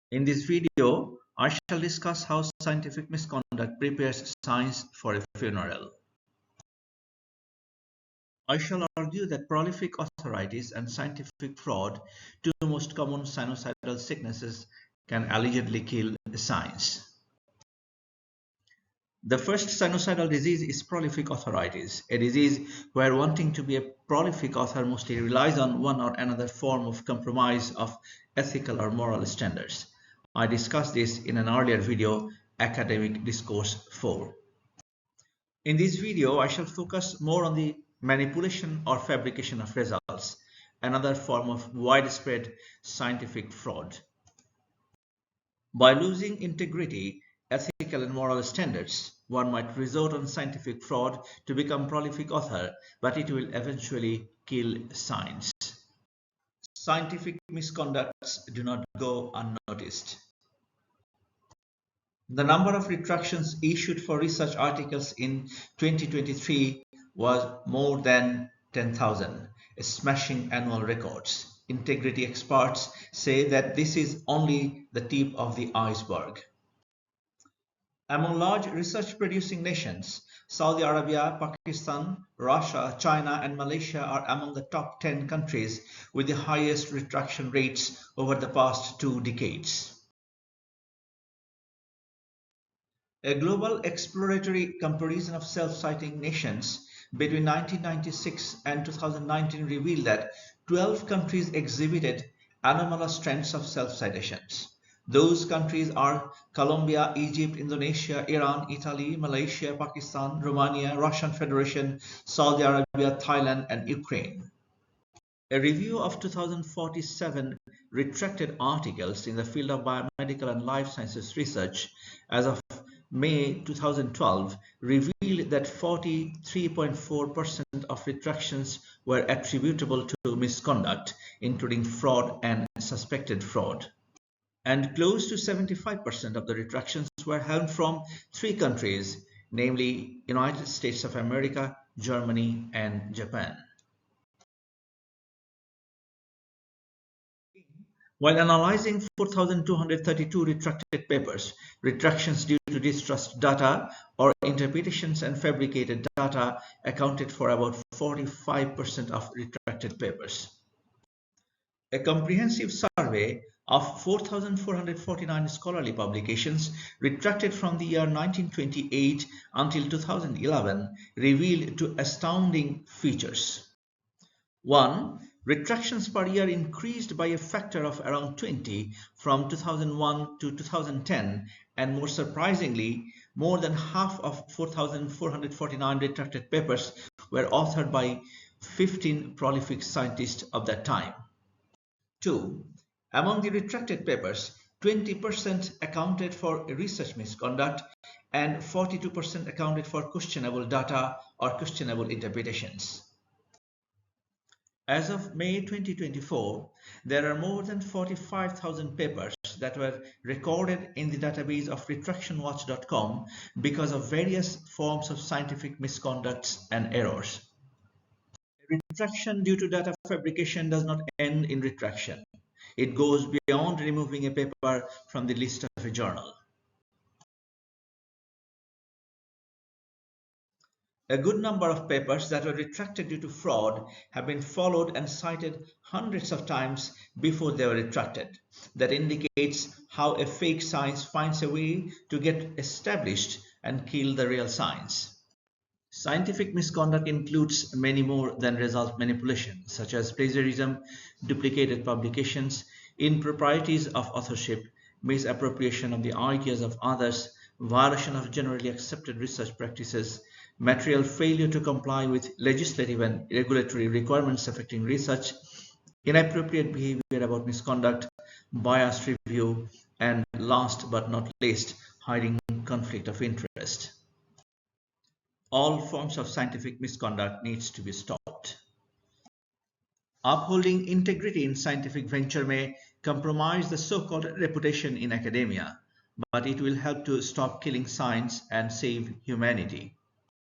In this video, I shall discuss how scientific misconduct prepares science for a funeral. I shall argue that prolific authorities and scientific fraud, two most common scienocidal sicknesses, can allegedly kill science. The first scienocidal disease is prolific authorities, a disease where wanting to be a prolific author mostly relies on one or another form of compromise of ethical or moral standards. I discussed this in an earlier video, Academic Discourse 4. In this video, I shall focus more on the manipulation or fabrication of results, another form of widespread scientific fraud. By losing integrity, ethical and moral standards, one might resort on scientific fraud to become prolific author, but it will eventually kill science. Scientific misconducts do not go unnoticed. The number of retractions issued for research articles in 2023 was more than 10,000, smashing annual records. Integrity experts say that this is only the tip of the iceberg. Among large research-producing nations, Saudi Arabia, Pakistan, Russia, China, and Malaysia are among the top 10 countries with the highest retraction rates over the past 2 decades. A global exploratory comparison of self-citing nations between 1996 and 2019 revealed that 12 countries exhibited anomalous trends of self-citations. Those countries are Colombia, Egypt, Indonesia, Iran, Italy, Malaysia, Pakistan, Romania, Russian Federation, Saudi Arabia, Thailand, and Ukraine. A review of 2047 retracted articles in the field of biomedical and life sciences research as of May 2012 revealed that 43.4% of retractions were attributable to misconduct, including fraud and suspected fraud. And close to 75% of the retractions were held from 3 countries, namely United States of America, Germany, and Japan. While analyzing 4,232 retracted papers, retractions due to distrust data or interpretations and fabricated data accounted for about 45% of retracted papers. A comprehensive survey of 4,449 scholarly publications retracted from the year 1928 until 2011 revealed 2 astounding features. 1. Retractions per year increased by a factor of around 20 from 2001 to 2010, and more surprisingly, more than half of 4,449 retracted papers were authored by 15 prolific scientists of that time. 2. Among the retracted papers, 20% accounted for research misconduct and 42% accounted for questionable data or questionable interpretations. As of May 2024, there are more than 45,000 papers that were recorded in the database of retractionwatch.com because of various forms of scientific misconducts and errors. Retraction due to data fabrication does not end in retraction. It goes beyond removing a paper from the list of a journal. A good number of papers that were retracted due to fraud have been followed and cited hundreds of times before they were retracted. That indicates how a fake science finds a way to get established and kill the real science. Scientific misconduct includes many more than result manipulation, such as plagiarism, duplicated publications, improprieties of authorship, misappropriation of the ideas of others, violation of generally accepted research practices, material failure to comply with legislative and regulatory requirements affecting research, inappropriate behavior about misconduct, biased review, and last but not least, hiding conflict of interest. All forms of scientific misconduct needs to be stopped. Upholding integrity in scientific venture may compromise the so-called reputation in academia, but it will help to stop killing science and save humanity.